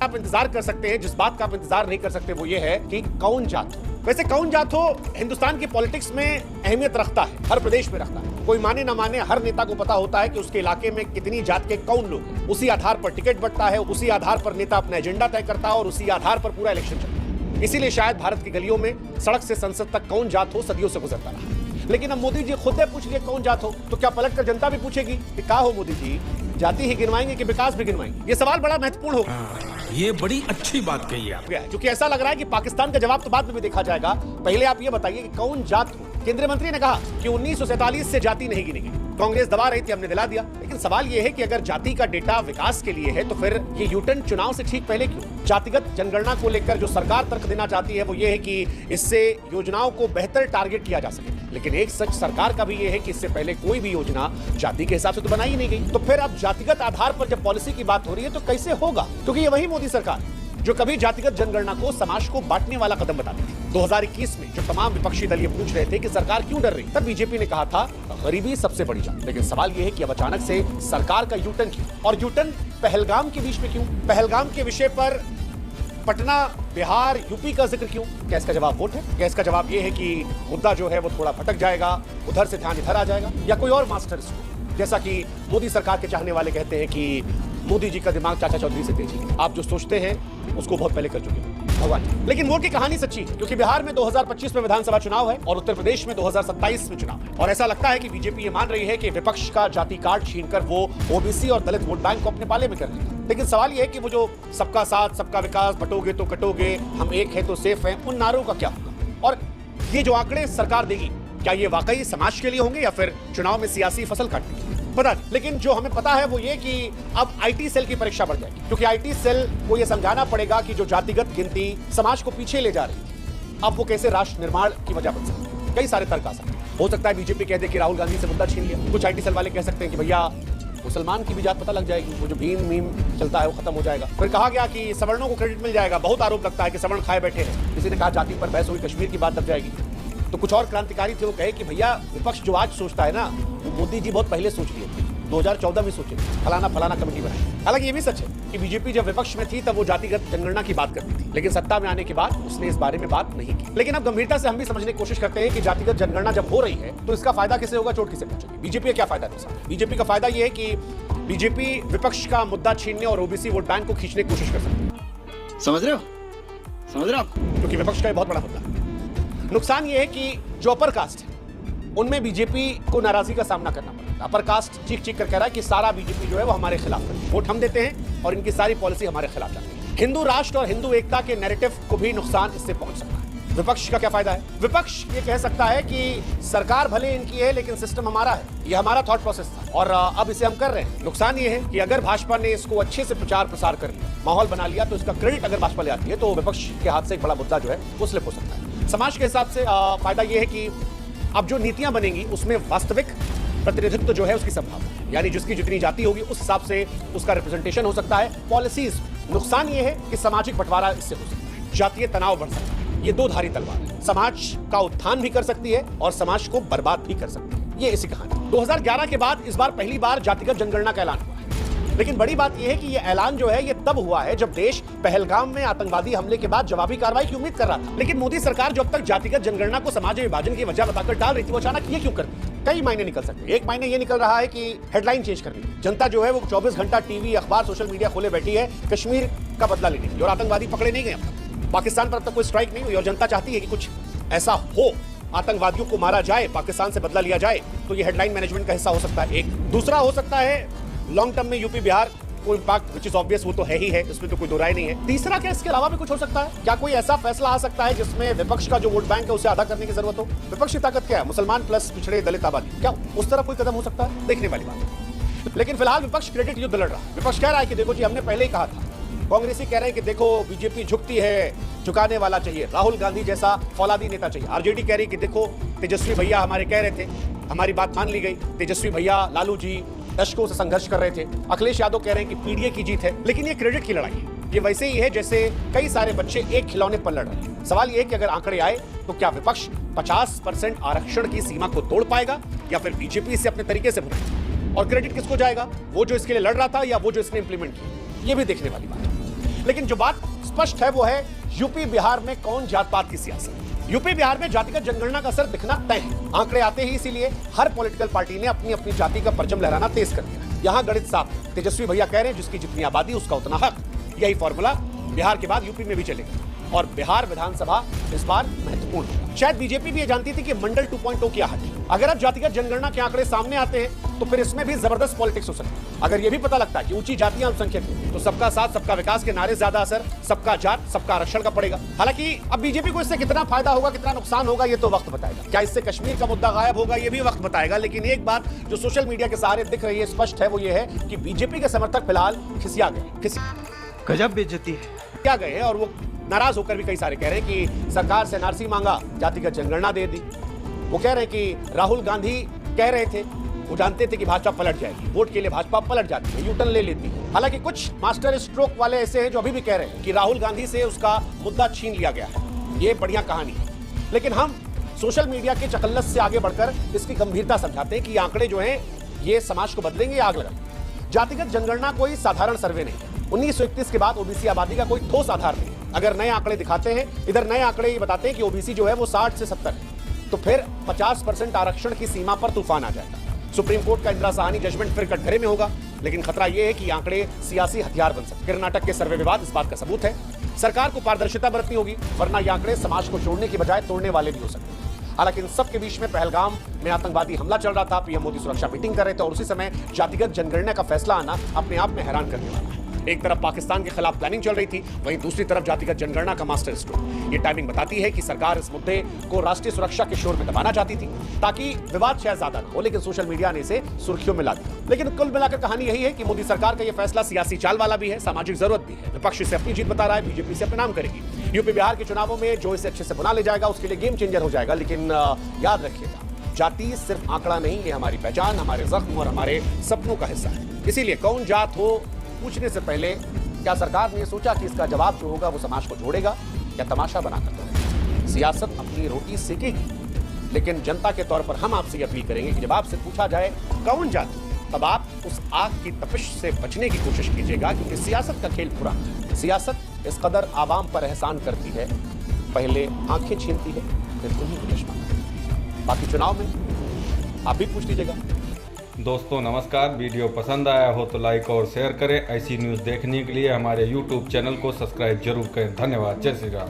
आप इंतजार कर सकते हैं, जिस बात का आप इंतजार नहीं कर सकते वो ये है कि कौन जात हो। वैसे कौन जात हो हिंदुस्तान की पॉलिटिक्स में अहमियत रखता है, हर प्रदेश में रखता है। कोई माने ना माने हर नेता को पता होता है कि उसके इलाके में कितनी जात के कौन लोग हैं। उसी आधार पर टिकट बंटता है, उसी आधार पर नेता अपना एजेंडा तय करता है और उसी आधार पर पूरा इलेक्शन चलता है। इसीलिए शायद भारत की गलियों में सड़क से संसद तक कौन जात हो सदियों से गुजरता रहा। लेकिन अब मोदी जी खुद ने पूछ लिए कौन जात हो, तो क्या पलटकर जनता भी पूछेगी कि क्या हो मोदी जी, जाति ही गिनवाएंगे कि विकास भी गिनवाएंगे? ये सवाल बड़ा महत्वपूर्ण होगा। ये बड़ी अच्छी बात कही आप। क्योंकि ऐसा लग रहा है कि पाकिस्तान का जवाब तो बाद में भी देखा जाएगा, पहले आप ये बताइए कि कौन जात हो। केंद्रीय मंत्री ने कहा कि 1947 से जाति नहीं गिनी गई। कांग्रेस दबा रही थी, हमने दिला दिया। लेकिन सवाल ये है कि अगर जाति का डेटा विकास के लिए है तो फिर ये यूटर्न चुनाव से ठीक पहले क्यों? जातिगत जनगणना को लेकर जो सरकार तर्क देना चाहती है वो ये है कि इससे योजनाओं को बेहतर टारगेट किया जा सके। लेकिन एक सच सरकार का भी ये है कि इससे पहले कोई भी योजना जाति के हिसाब से तो बनाई ही नहीं गई। तो फिर अब जातिगत आधार पर जब पॉलिसी की बात हो रही है तो कैसे होगा? क्योंकि ये वही मोदी सरकार है जो कभी जातिगत जनगणना को समाज को बांटने वाला कदम बताती थी। 2021 में जो तमाम विपक्षी दल ये पूछ रहे थे कि सरकार क्यों डर रही, तब बीजेपी ने कहा था गरीबी सबसे बड़ी जात। लेकिन सवाल ये है कि अब अचानक से सरकार का यूटर्न क्यों, और यूटर्न पहलगाम के बीच में क्यों? पहलगाम के विषय पर पटना, बिहार, यूपी का जिक्र क्यों? क्या इसका जवाब वोट है? क्या इसका जवाब ये है कि मुद्दा जो है वो थोड़ा भटक जाएगा, उधर से ध्यान इधर आ जाएगा, या कोई और मास्टर स्ट्रोक? जैसा कि मोदी सरकार के चाहने वाले कहते हैं कि मोदी जी का दिमाग चाचा चौधरी से तेज है, आप जो सोचते हैं उसको बहुत पहले कर चुके हैं भगवान। लेकिन वोट की कहानी सच्ची है, क्योंकि बिहार में 2025 में विधानसभा चुनाव है और उत्तर प्रदेश में 2027 में चुनाव है। और ऐसा लगता है कि बीजेपी ये मान रही है कि विपक्ष का जाति कार्ड छीनकर वो ओबीसी और दलित वोट बैंक को अपने पाले में कर लेगा। लेकिन सवाल ये है कि वो जो सबका साथ, सबका विकास, बटोगे तो कटोगे, हम एक है तो सेफ है, उन नारों का क्या होगा? और ये जो आंकड़े सरकार देगी, क्या ये वाकई समाज के लिए होंगे या फिर चुनाव में सियासी फसल काटने? पता नहीं। लेकिन जो हमें पता है वो ये कि अब आईटी सेल की परीक्षा बढ़ जाएगी, क्योंकि आईटी सेल को ये समझाना पड़ेगा कि जो जातिगत गिनती समाज को पीछे ले जा रही थी, अब वो कैसे राष्ट्र निर्माण की वजह बन सकती है। कई सारे तर्क आ सकते हैं। हो सकता है बीजेपी कह दे कि राहुल गांधी से मुद्दा छीन लिया। कुछ आईटी सेल वाले कह सकते हैं कि भैया मुसलमान की भी जात पता लग जाएगी, वो जो भीम मीम चलता है वो खत्म हो जाएगा। फिर कहा गया कि सवर्णों को क्रेडिट मिल जाएगा। बहुत आरोप लगता है कि सवर्ण खाए बैठे हैं। किसी ने कहा जाति पर बहस हुई, कश्मीर की बात दब जाएगी। तो कुछ और क्रांतिकारी थे, वो कहे कि भैया विपक्ष जो आज सोचता है ना, वो मोदी जी बहुत पहले सोच लिए थे, 2014 में सोचे, फलाना फलाना कमेटी बनाई। हालांकि ये भी सच है कि बीजेपी जब विपक्ष में थी तब वो जातिगत जनगणना की बात करती थी, लेकिन सत्ता में आने के बाद उसने इस बारे में बात नहीं की। लेकिन अब गंभीरता से हम भी समझने की कोशिश करते हैं कि जातिगत जनगणना जब हो रही है तो इसका फायदा किसे होगा, चोट किसे पहुंचेगी? बीजेपी का क्या फायदा हो सकता है? बीजेपी का फायदा ये है कि बीजेपी विपक्ष का मुद्दा छीनने और ओबीसी वोट बैंक को खींचने की कोशिश कर सकती है। समझ रहे हो क्योंकि विपक्ष का बहुत बड़ा मुद्दा है। नुकसान ये है कि जो अपर कास्ट है उनमें बीजेपी को नाराजगी का सामना करना पड़ा। अपर कास्ट चीख चीख कर कह रहा है कि सारा बीजेपी जो है वो हमारे खिलाफ है, वोट हम देते हैं और इनकी सारी पॉलिसी हमारे खिलाफ जाती है। हिंदू राष्ट्र और हिंदू एकता के नैरेटिव को भी नुकसान इससे पहुंच सकता है। विपक्ष का क्या फायदा है? विपक्ष ये कह सकता है कि सरकार भले इनकी है लेकिन सिस्टम हमारा है। ये हमारा थॉट प्रोसेस था और अब इसे हम कर रहे हैं। नुकसान ये है कि अगर भाजपा ने इसको अच्छे से प्रचार प्रसार कर लिया, माहौल बना लिया, तो इसका क्रेडिट अगर भाजपा ले आती है तो विपक्ष के हाथ से एक बड़ा मुद्दा जो है वो स्लिप हो सकता है। समाज के हिसाब से फायदा ये है कि अब जो नीतियां बनेंगी उसमें वास्तविक प्रतिनिधित्व जो है उसकी संभावना, यानी जिसकी जितनी जाति होगी उस हिसाब से उसका रिप्रेजेंटेशन हो सकता है पॉलिसीज। नुकसान ये है कि सामाजिक बंटवारा इससे हो सकता है, जातीय तनाव बढ़ सकता है। ये दो धारी तलवार है, समाज का उत्थान भी कर सकती है और समाज को बर्बाद भी कर सकती है। ये इसी कहानी। 2011 के बाद इस बार पहली बार जातिगत जनगणना का ऐलान हुआ है। लेकिन बड़ी बात यह है कि यह ऐलान जो है ये तब हुआ है जब देश पहलगाम में आतंकवादी हमले के बाद जवाबी कार्रवाई की उम्मीद कर रहा था। लेकिन मोदी सरकार जो अब तक जातिगत जनगणना को समाज विभाजन की वजह बताकर डाल रही थी, वो अचानक ये क्यों करती? कई मायने निकल सकते हैं। एक मायने ये निकल रहा है कि हेडलाइन चेंज करनी, जनता जो है वो 24 घंटा टीवी, अखबार, सोशल मीडिया खोले बैठी है कश्मीर का बदला लेने की, और आतंकवादी पकड़े नहीं गए अब तक। पाकिस्तान पर अब तक कोई स्ट्राइक नहीं हुई और जनता चाहती है कि कुछ ऐसा हो, आतंकवादियों को मारा जाए, पाकिस्तान से बदला लिया जाए। तो ये हेडलाइन मैनेजमेंट का हिस्सा हो सकता है। एक दूसरा हो सकता है लॉन्ग टर्म में यूपी बिहार को इम्पैक्ट, विच इज ऑब्वियस, वो तो है ही है, इसमें तो कोई दो राय नहीं है। तीसरा क्या इसके अलावा भी कुछ हो सकता है? क्या कोई ऐसा फैसला आ सकता है जिसमें विपक्ष का जो वोट बैंक है उसे आधा करने की जरूरत हो? विपक्ष की ताकत क्या है? मुसलमान प्लस पिछड़े दलित आबादी, क्या उस तरह कोई कदम हो सकता है? देखने वाली बात है। लेकिन फिलहाल विपक्ष क्रेडिट युद्ध लड़ रहा है। विपक्ष कह रहा है कि देखो जी, हमने पहले ही कहा था। कांग्रेसी कह रहे हैं कि देखो बीजेपी झुकती है, झुकाने वाला चाहिए, राहुल गांधी जैसा फौलादी नेता चाहिए। आरजेडी कह रही कि देखो तेजस्वी भैया हमारे कह रहे थे, हमारी बात मान ली गई। तेजस्वी भैया, लालू जी दशकों से संघर्ष कर रहे थे। अखिलेश यादव कह रहे हैं कि पीडीए की जीत है। लेकिन ये क्रेडिट की लड़ाई है। ये वैसे ही है जैसे कई सारे बच्चे एक खिलौने पर लड़ रहे हैं। सवाल ये है कि अगर आंकड़े आए तो क्या विपक्ष 50% आरक्षण की सीमा को तोड़ पाएगा या फिर बीजेपी इसे अपने तरीके से बनाएगी? और क्रेडिट किसको जाएगा, वो जो इसके लिए लड़ रहा था या वो जो इसने इंप्लीमेंट किया? ये भी देखने वाली बात है। लेकिन जो बात स्पष्ट है वो है यूपी बिहार में कौन जात पात की सियासत। यूपी बिहार में जातिगत जनगणना का असर दिखना तय है। आंकड़े आते ही इसीलिए हर पॉलिटिकल पार्टी ने अपनी अपनी जाति का परचम लहराना तेज कर दिया है। यहाँ गणित साफ है। तेजस्वी भैया कह रहे हैं जिसकी जितनी आबादी उसका उतना हक। यही फॉर्मूला बिहार के बाद यूपी में भी चलेगा और बिहार विधानसभा इस बार महत्वपूर्ण होगा। शायद बीजेपी भी ये जानती थी कि मंडल 2.0 क्या है। अगर अब जातिगत जनगणना के आंकड़े सामने आते हैं तो फिर इसमें भी जबरदस्त पॉलिटिक्स हो सकती है। अगर ये भी पता लगता है कि ऊंची जातियां अल्पसंख्यक हैं तो सबका साथ सबका विकास के नारे ज्यादा असर सबका जात सबका आरक्षण का पड़ेगा। हालांकि अब बीजेपी को इससे कितना फायदा होगा कितना नुकसान होगा ये तो वक्त बताएगा। क्या इससे कश्मीर का मुद्दा गायब होगा ये भी वक्त बताएगा। लेकिन एक बात जो सोशल मीडिया के सहारे दिख रही है स्पष्ट है वो ये है कि बीजेपी के समर्थक फिलहाल खिसिया गए। गजब बेइज्जती है। क्या गए हैं और वो नाराज होकर भी कई सारे कह रहे हैं कि सरकार से एनआरसी मांगा जातिगत जनगणना दे दी। वो कह रहे हैं कि राहुल गांधी कह रहे थे वो जानते थे कि भाजपा पलट जाएगी, वोट के लिए भाजपा पलट जाती है, यूटर्न ले लेती है। हालांकि कुछ मास्टर स्ट्रोक वाले ऐसे हैं जो अभी भी कह रहे हैं कि राहुल गांधी से उसका मुद्दा छीन लिया गया है। ये बढ़िया कहानी है, लेकिन हम सोशल मीडिया के चकल्लस से आगे बढ़कर इसकी गंभीरता समझाते हैं कि आंकड़े जो हैं ये समाज को बदलेंगे आग लगा। जातिगत जनगणना कोई साधारण सर्वे नहीं है। 1931 के बाद ओबीसी आबादी का कोई ठोस आधार नहीं। अगर नए आंकड़े दिखाते हैं, इधर नए आंकड़े ये बताते हैं कि ओबीसी जो है वो 60 से 70 है, तो फिर 50% आरक्षण की सीमा पर तूफान आ जाएगा। सुप्रीम कोर्ट का इंदिरा साहनी जजमेंट फिर कटघरे में होगा। लेकिन खतरा यह है कि आंकड़े सियासी हथियार बन सकते हैं। कर्नाटक के सर्वे विवाद इस बात का सबूत है। सरकार को पारदर्शिता बरतनी होगी, वरना ये आंकड़े समाज को जोड़ने की बजाय तोड़ने वाले भी हो सकते हैं। हालांकि इन सब के बीच में पहलगाम में आतंकवादी हमला चल रहा था, पीएम मोदी सुरक्षा मीटिंग कर रहे थे और उसी समय जातिगत जनगणना का फैसला आना अपने आप में हैरान करने वाला है। एक तरफ पाकिस्तान के खिलाफ प्लानिंग चल रही थी, वहीं दूसरी तरफ जातिगत जनगणना का मास्टर स्ट्रोक। ये टाइमिंग बताती है कि सरकार इस मुद्दे को राष्ट्रीय सुरक्षा के शोर में दबाना चाहती थी ताकि विवाद शायद ज्यादा न हो, लेकिन सोशल मीडिया ने इसे सुर्खियों में ला दिया। लेकिन कुल मिलाकर कहानी यही है कि मोदी सरकार का यह फैसला सियासी चाल वाला भी है, सामाजिक जरूरत भी है। विपक्ष इसे अपनी जीत बता रहा है, बीजेपी से अपने नाम करेगी। यूपी बिहार के चुनावों में जो इसे अच्छे से बुला ले जाएगा उसके लिए गेम चेंजर हो जाएगा। लेकिन याद रखिएगा, जाति सिर्फ आंकड़ा नहीं, ये हमारी पहचान, हमारे जख्म और हमारे सपनों का हिस्सा है। इसीलिए कौन जात हो पूछने से पहले क्या सरकार ने सोचा कि इसका जवाब जो होगा वो समाज को जोड़ेगा या तमाशा बनाकर करेगा। सियासत अपनी रोटी सेकेगी, लेकिन जनता के तौर पर हम आपसे अपील करेंगे कि जब आपसे पूछा जाए कौन जात, तब आप उस आग की तपिश से बचने की कोशिश कीजिएगा, क्योंकि सियासत का खेल पूरा है। सियासत इस कदर आवाम पर एहसान करती है, पहले आंखें छीनती है फिर उन्हीं को चश्मा करती है। बाकी चुनाव में आप भी पूछ लीजिएगा। दोस्तों नमस्कार, वीडियो पसंद आया हो तो लाइक और शेयर करें। ऐसी न्यूज़ देखने के लिए हमारे YouTube चैनल को सब्सक्राइब जरूर करें। धन्यवाद। जय श्री राम।